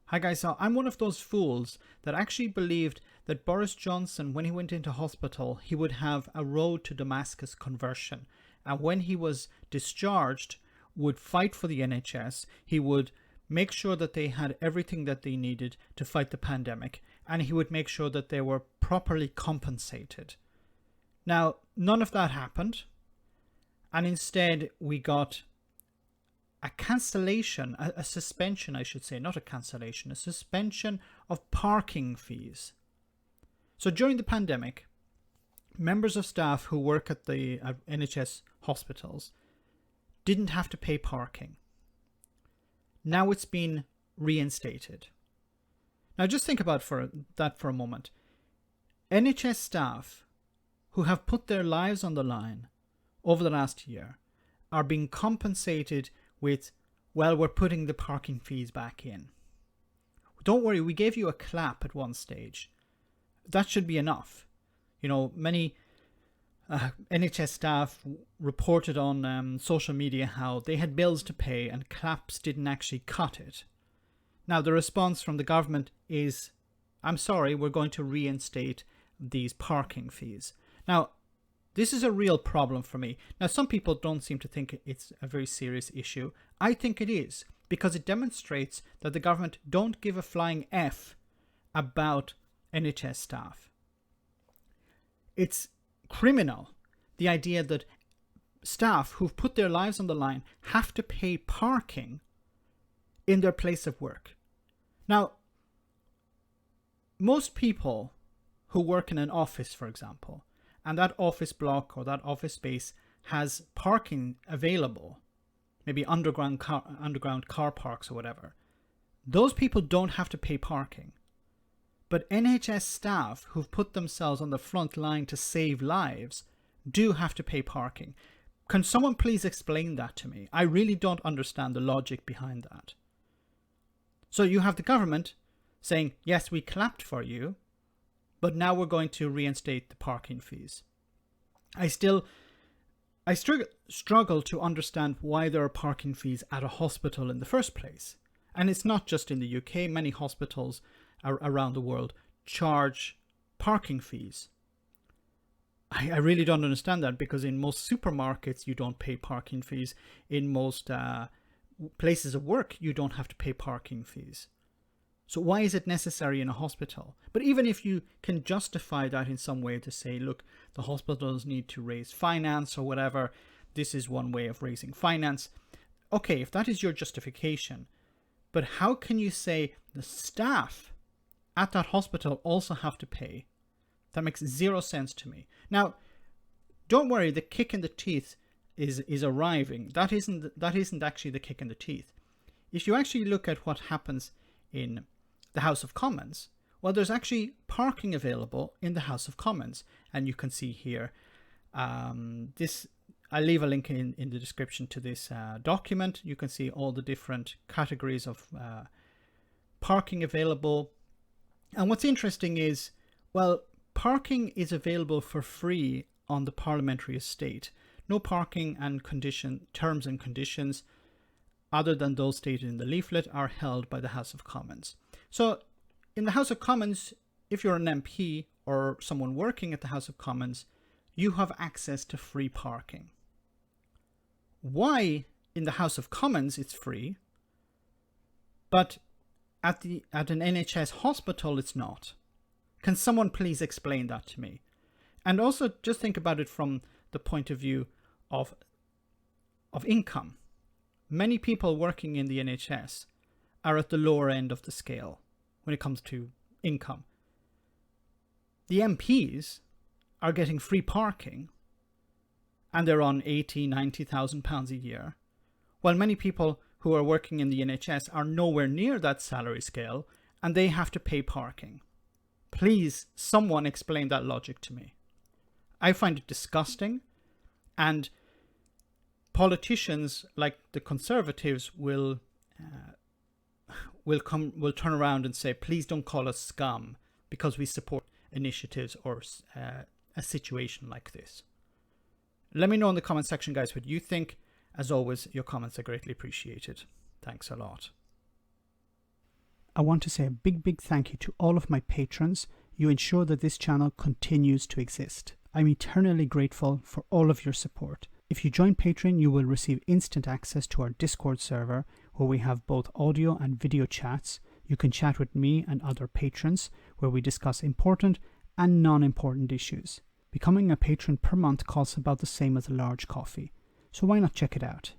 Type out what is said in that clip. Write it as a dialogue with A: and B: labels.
A: Hi guys, so I'm one of those fools that actually believed that Boris Johnson, when he went into hospital, he would have a road to Damascus conversion. And when he was discharged, would fight for the NHS. He would make sure that they had everything that they needed to fight the pandemic. And he would make sure that they were properly compensated. Now, none of that happened. And instead, we got a cancellation, a suspension, I should say, not a cancellation, a suspension of parking fees. So during the pandemic, members of staff who work at the NHS hospitals didn't have to pay parking. Now it's been reinstated. Now just think about that for a moment. NHS staff who have put their lives on the line over the last year are being compensated with, well, we're putting the parking fees back in. Don't worry, we gave you a clap at one stage. That should be enough. You know, many NHS staff reported on social media how they had bills to pay and claps didn't actually cut it. Now, the response from the government is, I'm sorry, we're going to reinstate these parking fees. Now, this is a real problem for me. Now, some people don't seem to think it's a very serious issue. I think it is, because it demonstrates that the government don't give a flying F about NHS staff. It's criminal, the idea that staff who've put their lives on the line have to pay parking in their place of work. Now, most people who work in an office, for example, and that office block or that office space has parking available, maybe underground car parks or whatever, those people don't have to pay parking. But NHS staff who've put themselves on the front line to save lives do have to pay parking. Can someone please explain that to me? I really don't understand the logic behind that. So you have the government saying, yes, we clapped for you, but now we're going to reinstate the parking fees. I struggle to understand why there are parking fees at a hospital in the first place. And it's not just in the UK. Many hospitals around the world charge parking fees. I really don't understand that, because in most supermarkets you don't pay parking fees. In most places of work you don't have to pay parking fees. So why is it necessary in a hospital? But even if you can justify that in some way to say, look, the hospitals need to raise finance or whatever, this is one way of raising finance. Okay, if that is your justification, but how can you say the staff at that hospital also have to pay? That makes zero sense to me. Now, don't worry, the kick in the teeth is arriving. That isn't actually the kick in the teeth. If you actually look at what happens in the House of Commons, well, there's actually parking available in the House of Commons, and you can see here this. I'll leave a link in the description to this document. You can see all the different categories of parking available. And what's interesting is, well, parking is available for free on the parliamentary estate. No parking and terms and conditions other than those stated in the leaflet are held by the House of Commons. So in the House of Commons, if you're an MP or someone working at the House of Commons, you have access to free parking. Why in the House of Commons it's free, but at an NHS hospital it's not? Can someone please explain that to me? And also just think about it from the point of view of income. Many people working in the NHS are at the lower end of the scale when it comes to income. The MPs are getting free parking and they're on 80, 90,000 pounds a year, while many people who are working in the NHS are nowhere near that salary scale and they have to pay parking. Please, someone explain that logic to me. I find it disgusting, and politicians like the Conservatives will turn around and say, please don't call us scum because we support initiatives or a situation like this. Let me know in the comment section, guys, what you think. As always, your comments are greatly appreciated. Thanks a lot. I want to say a big thank you to all of my patrons. You ensure that this channel continues to exist. I'm eternally grateful for all of your support. If you join Patreon, you will receive instant access to our Discord server, where we have both audio and video chats. You can chat with me and other patrons, where we discuss important and non-important issues. Becoming a patron per month costs about the same as a large coffee, so why not check it out?